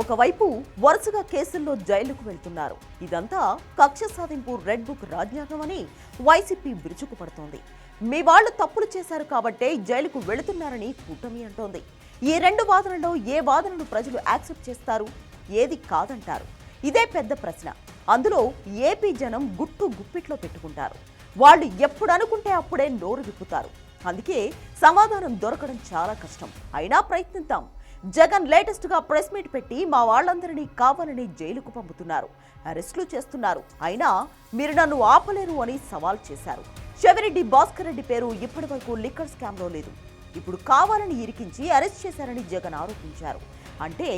ఒకవైపు వరుసగా కేసుల్లో జైలుకు వెళ్తున్నారు. ఇదంతా కక్ష సాధింపు రెడ్ బుక్ రాజ్యాంగం అని వైసీపీ విరుచుకుపడుతోంది. మీ వాళ్ళు తప్పులు చేశారు కాబట్టే జైలుకు వెళుతున్నారని కూటమి అంటోంది. ఈ రెండు వాదనలో ఏ వాదనను ప్రజలు యాక్సెప్ట్ చేస్తారు, ఏది కాదంటారు? ఇదే పెద్ద ప్రశ్న. అందులో ఏపీ జనం గుట్టు గుప్పిట్లో పెట్టుకుంటారు. వాళ్ళు ఎప్పుడు అనుకుంటే అప్పుడే నోరు విప్పుతారు. అందుకే సమాధానం దొరకడం చాలా కష్టం. అయినా ప్రయత్నిద్దాం. జగన్ లేటెస్ట్ గా ప్రెస్ మీట్ పెట్టి మా వాళ్ళందరినీ కావాలని జైలుకు పంపుతున్నారు, అరెస్టులు చేస్తున్నారు. అయినా మీరు నన్ను ఆపలేరు అని సవాల్ చేశారు. చెవిరెడ్డి భాస్కర్ రెడ్డి పేరు ఇప్పటి వరకు లిక్కర్ స్కామ్ లో లేదు. ఇప్పుడు కావాలని ఇరికించి అరెస్ట్ చేశారని జగన్ ఆరోపించారు. అంటే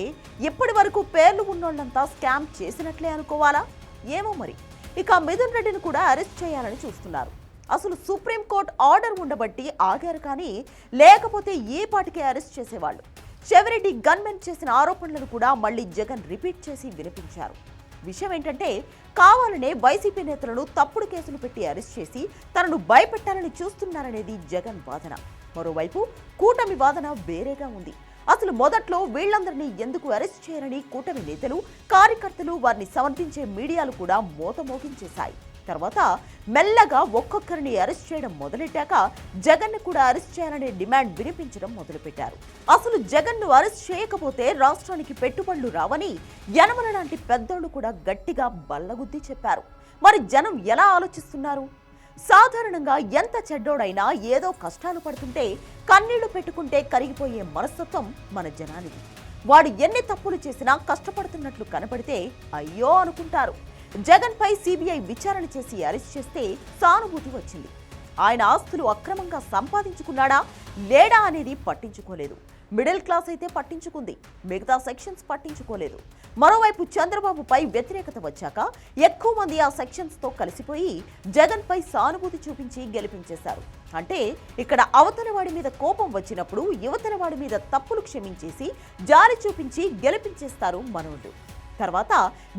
ఇప్పటి వరకు పేర్లు ఉన్నోళ్లంతా స్కామ్ చేసినట్లే అనుకోవాలా? ఏమో మరి. ఇక మిథున్ రెడ్డిని కూడా అరెస్ట్ చేయాలని చూస్తున్నారు. అసలు సుప్రీంకోర్టు ఆర్డర్ ఉండబట్టి ఆగారు, కానీ లేకపోతే ఏ పాటికే అరెస్ట్ చేసేవాళ్ళు. చెవిరెడ్డి గన్మెన్ చేసిన ఆరోపణలను కూడా మళ్లీ జగన్ రిపీట్ చేసి వినిపించారు. విషయం ఏంటంటే, కావాలనే వైసీపీ నేతలను తప్పుడు కేసులు పెట్టి అరెస్ట్ చేసి తనను భయపెట్టాలని చూస్తున్నారనేది జగన్ వాదన. మరోవైపు కూటమి వాదన వేరేగా ఉంది. అసలు మొదట్లో వీళ్లందరినీ ఎందుకు అరెస్ట్ చేయరని కూటమి నేతలు, కార్యకర్తలు, వారిని సమర్థించే మీడియాలు కూడా మోతమోగించేశాయి. తర్వాత మెల్లగా ఒక్కొక్కరిని అరెస్ట్ చేయడం మొదలెట్టాక జగన్ ను కూడా అరెస్ట్ చేయాలనే డిమాండ్ వినిపించడం మొదలుపెట్టారు. అసలు జగన్ ను అరెస్ట్ చేయకపోతే రాష్ట్రానికి పెట్టుబడులు రావని యనమల లాంటి పెద్దోళ్లు కూడా గట్టిగా బల్లగుద్ది చెప్పారు. మరి జనం ఎలా ఆలోచిస్తున్నారు? సాధారణంగా ఎంత చెడ్డోడైనా ఏదో కష్టాలు పడుతుంటే కన్నీళ్లు పెట్టుకుంటే కరిగిపోయే మనస్తత్వం మన జనానిది. వాడు ఎన్ని తప్పులు చేసినా కష్టపడుతున్నట్లు కనపడితే అయ్యో అనుకుంటారు. జగన్ పై సిబిఐ విచారణ చేసి అరెస్ట్ చేస్తే సానుభూతి వచ్చింది. ఆయన ఆస్తులు అక్రమంగా సంపాదించుకున్నాడా లేడా అనేది పట్టించుకోలేదు. మిడిల్ క్లాస్ అయితే పట్టించుకుంది, మిగతా సెక్షన్స్ పట్టించుకోలేదు. మరోవైపు చంద్రబాబుపై వ్యతిరేకత వచ్చాక ఎక్కువ మంది ఆ సెక్షన్స్ తో కలిసిపోయి జగన్ పై సానుభూతి చూపించి గెలిపించేశారు. అంటే ఇక్కడ అవతల వాడి మీద కోపం వచ్చినప్పుడు యువతల వాడి మీద తప్పులు క్షమించేసి జాలి చూపించి గెలిపించేస్తారు మనోళ్ళు. తర్వాత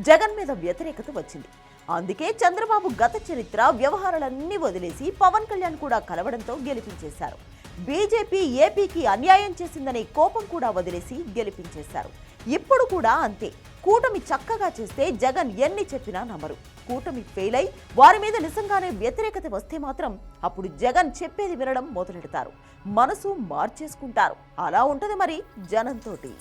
జగన్ మీద వ్యతిరేకత వచ్చింది. అందుకే చంద్రబాబు గత చరిత్ర వ్యవహారాలన్నీ వదిలేసి పవన్ కళ్యాణ్ కూడా కలవడంతో గెలిపించేశారు. బీజేపీ ఏపీకి అన్యాయం చేసిందనే కోపం కూడా వదిలేసి గెలిపించేశారు. ఇప్పుడు కూడా అంతే. కూటమి చక్కగా చేస్తే జగన్ ఎన్ని చెప్పినా నమ్మరు. కూటమి ఫెయిల్ అయి వారి మీద నిజంగానే వ్యతిరేకత వస్తే మాత్రం అప్పుడు జగన్ చెప్పేది వినడం మొదలెడతారు, మనసు మార్చేసుకుంటారు. అలా ఉంటది మరి జనంతోటి.